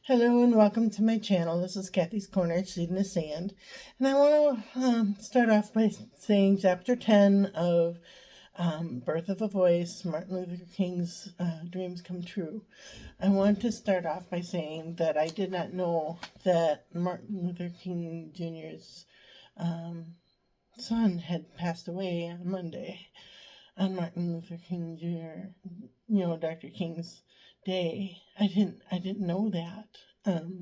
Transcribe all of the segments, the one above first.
Hello and welcome to my channel. This is Kathy's Corner, Seed in the Sand. And I want to start off by saying Chapter 10 of Birth of a Voice, Martin Luther King's Dreams Come True. I want to start off by saying that I did not know that Martin Luther King Jr.'s son had passed away on Monday, on Martin Luther King Jr., Dr. King's day. I didn't know that.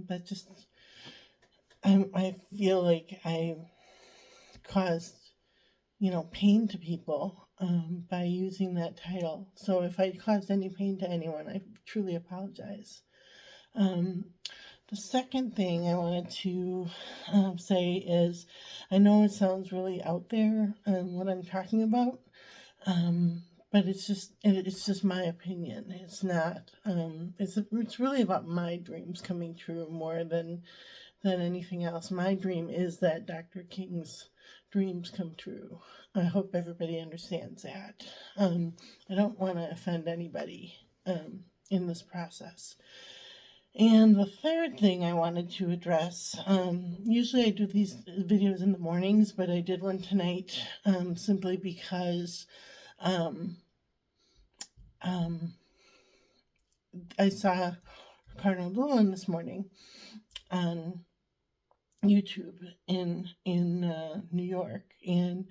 That just, I feel like I caused, pain to people by using that title. So if I caused any pain to anyone, I truly apologize. The second thing I wanted to say is, I know it sounds really out there what I'm talking about, but it's just my opinion. It's not. It's really about my dreams coming true more than anything else. My dream is that Dr. King's dreams come true. I hope everybody understands that. I don't want to offend anybody in this process. And the third thing I wanted to address, usually I do these videos in the mornings, but I did one tonight simply because I saw Cardinal Dolan this morning on YouTube in New York, and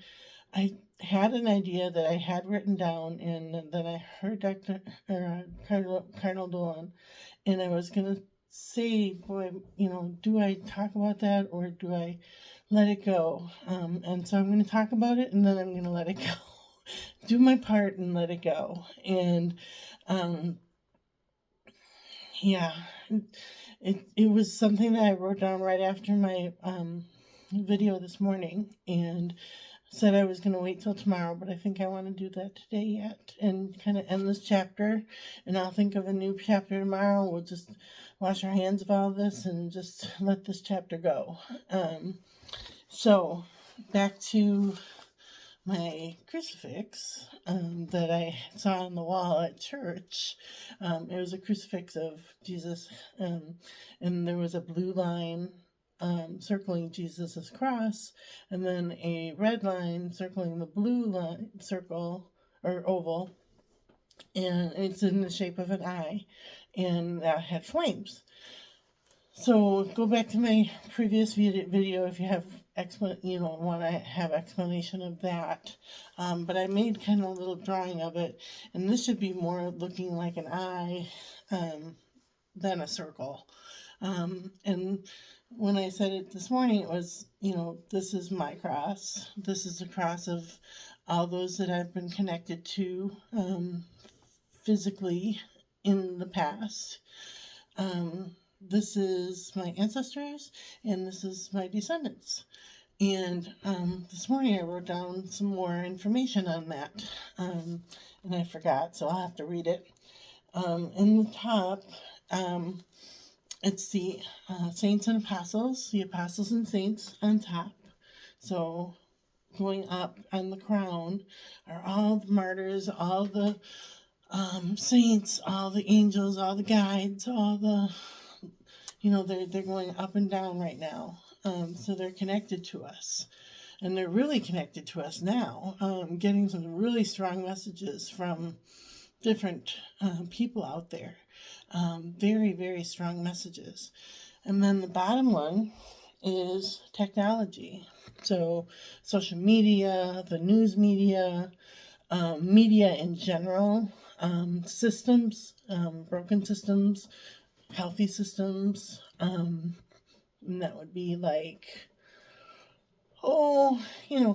I had an idea that I had written down, and then I heard Cardinal Dolan, and I was gonna say, boy, do I talk about that or do I let it go? And so I'm going to talk about it, and then I'm going to let it go. Do my part and let it go. And yeah, it was something that I wrote down right after my video this morning, and said I was going to wait till tomorrow, but I think I want to do that today yet and kind of end this chapter, and I'll think of a new chapter tomorrow. We'll just wash our hands of all this and just let this chapter go. So back to my crucifix that I saw on the wall at church. It was a crucifix of Jesus, and there was a blue line circling Jesus' cross, and then a red line circling the blue line circle or oval, and it's in the shape of an eye, and that had flames. So go back to my previous video if you have want to have explanation of that. But I made kind of a little drawing of it, and this should be more looking like an eye than a circle. And when I said it this morning, it was, this is my cross. This is the cross of all those that I've been connected to physically in the past. This is my ancestors, and this is my descendants. And this morning I wrote down some more information on that, and I forgot, so I'll have to read it. In the top, it's the saints and apostles, the apostles and saints on top. So going up on the crown are all the martyrs, all the saints, all the angels, all the guides, all the, they're going up and down right now. So they're connected to us. And they're really connected to us now, getting some really strong messages from different people out there. Very, very strong messages. And then the bottom one is technology. So social media, the news media, media in general, systems, broken systems, healthy systems, and that would be like,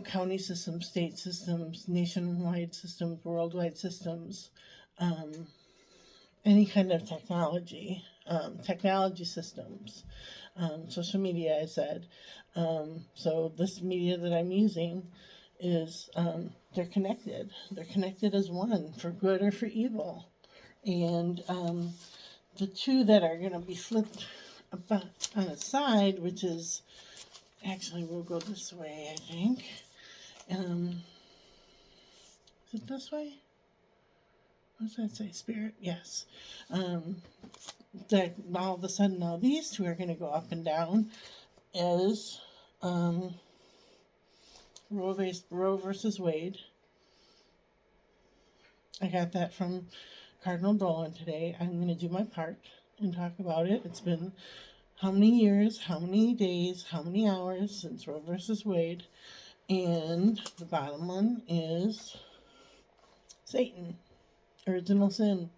county systems, state systems, nationwide systems, worldwide systems, any kind of technology, technology systems, social media, I said. So this media that I'm using is, they're connected. They're connected as one, for good or for evil. And the two that are going to be flipped on the side, which is, actually we'll go this way, I think. Is it this way? What does that say? Spirit? Yes. that all of a sudden all these two are going to go up and down is Roe versus Wade. I got that from Cardinal Dolan today. I'm going to do my part and talk about it. It's been how many years, how many days, how many hours since Roe versus Wade. And the bottom one is Satan, original sin.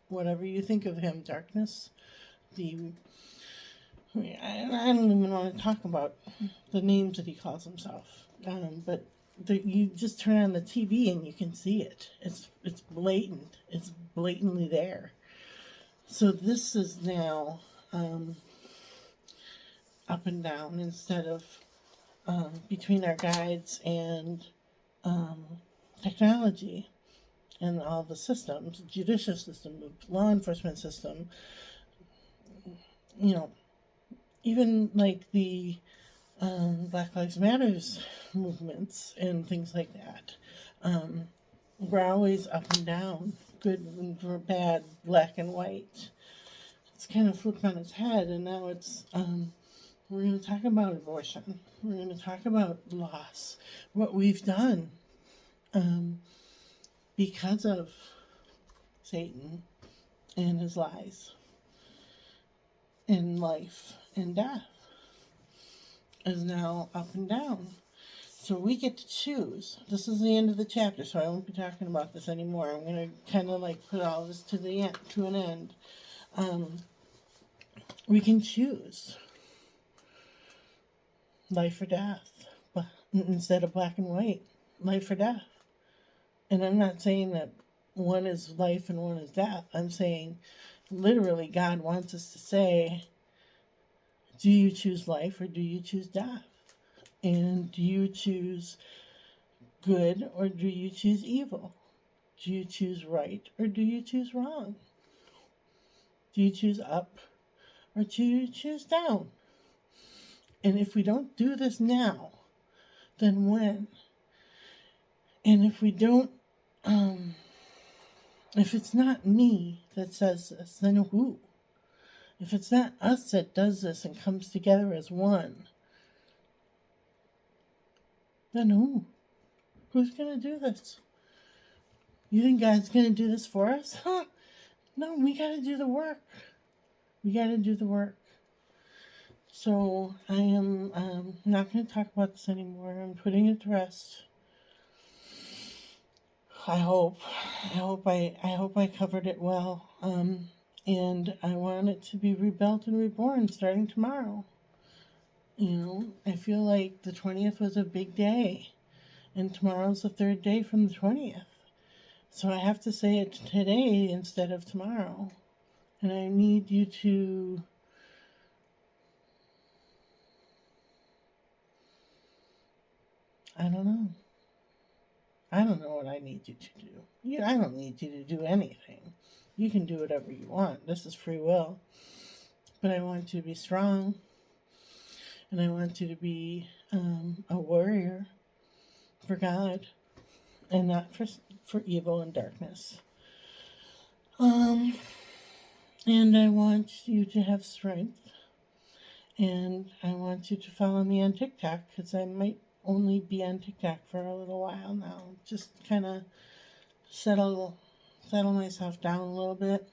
Whatever you think of him, darkness. I don't even want to talk about the names that he calls himself. But you just turn on the TV and you can see it. It's blatant. It's blatantly there. So this is now up and down instead of between our guides and technology and all the systems, judicial system, law enforcement system, even like the Black Lives Matters movements and things like that. We're always up and down, good and bad, black and white. It's kind of flipped on its head, and now it's we're going to talk about abortion. We're going to talk about loss, what we've done because of Satan and his lies, and life and death is now up and down. So we get to choose. This is the end of the chapter, so I won't be talking about this anymore. I'm going to kind of like put all this to the end, to an end. We can choose life or death, but instead of black and white, life or death. And I'm not saying that one is life and one is death. I'm saying literally God wants us to say, do you choose life or do you choose death? And do you choose good or do you choose evil? Do you choose right or do you choose wrong? Do you choose up or do you choose down? And if we don't do this now, then when? And if we don't, if it's not me that says this, then who? If it's not us that does this and comes together as one, then who? Who's going to do this? You think God's going to do this for us? Huh? No, we got to do the work. We got to do the work. So I am not going to talk about this anymore. I'm putting it to rest. I hope I covered it well. And I want it to be rebuilt and reborn starting tomorrow. I feel like the 20th was a big day, and tomorrow's the third day from the 20th. So I have to say it today instead of tomorrow. And I need you to I don't know. I don't know what I need you to do. I don't need you to do anything. You can do whatever you want. This is free will. But I want you to be strong. And I want you to be a warrior for God. And not for evil and darkness. And I want you to have strength. And I want you to follow me on TikTok, because I might only be on TikTok for a little while now. Just kind of settle myself down a little bit.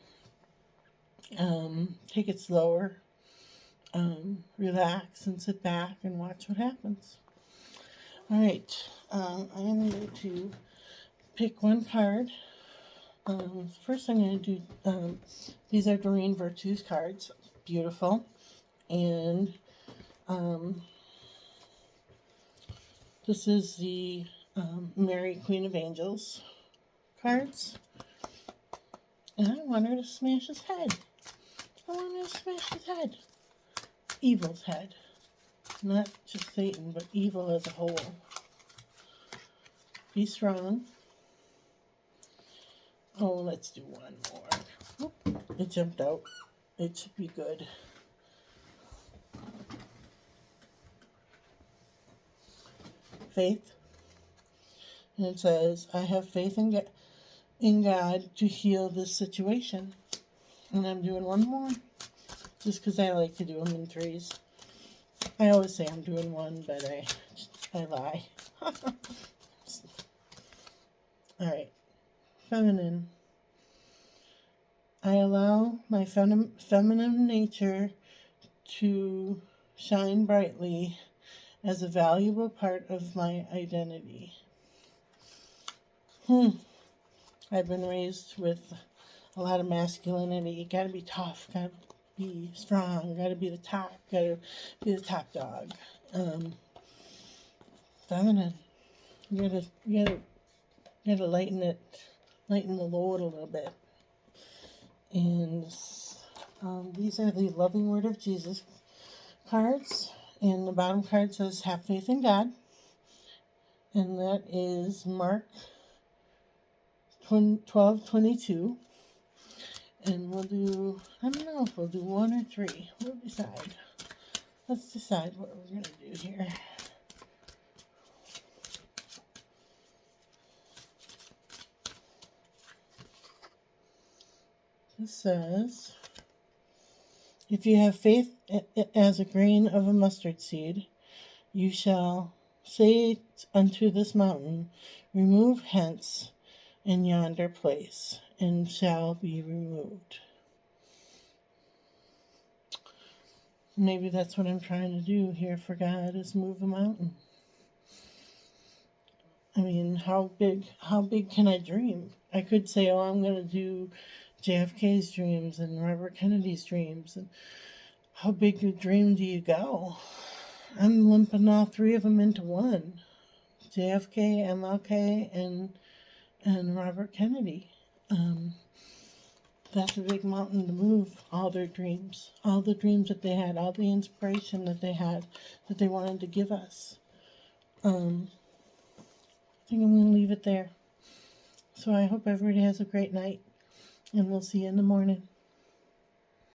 Take it slower. Relax and sit back and watch what happens. All right. I am going to pick one card. First I'm going to do, these are Doreen Virtues cards. Beautiful. And this is the Mary Queen of Angels cards. And I want her to smash his head. I want her to smash his head. Evil's head. Not just Satan, but evil as a whole. Be strong. Oh, let's do one more. Oop, it jumped out. It should be good. Faith. And it says, I have faith in God. in God to heal this situation. And I'm doing one more, just because I like to do them in threes. I always say I'm doing one, but I lie. Alright, feminine. I allow my feminine nature to shine brightly as a valuable part of my identity. I've been raised with a lot of masculinity. You gotta be tough, gotta be strong, gotta be the top dog. Feminine. You gotta lighten the load a little bit. And these are the Loving Word of Jesus cards. And the bottom card says, have faith in God. And that is Mark 12:22. And we'll do, I don't know if we'll do one or three. We'll decide. Let's decide what we're going to do here. This says, if you have faith as a grain of a mustard seed, you shall say unto this mountain, remove hence in yonder place, and shall be removed. Maybe that's what I'm trying to do here for God, is move a mountain. I mean, how big can I dream? I could say, oh, I'm going to do JFK's dreams and Robert Kennedy's dreams. And how big a dream do you go? I'm lumping all three of them into one. JFK, MLK, and Robert Kennedy. That's a big mountain to move. All their dreams, all the dreams that they had, all the inspiration that they had, that they wanted to give us. I think I'm going to leave it there. So I hope everybody has a great night, and we'll see you in the morning.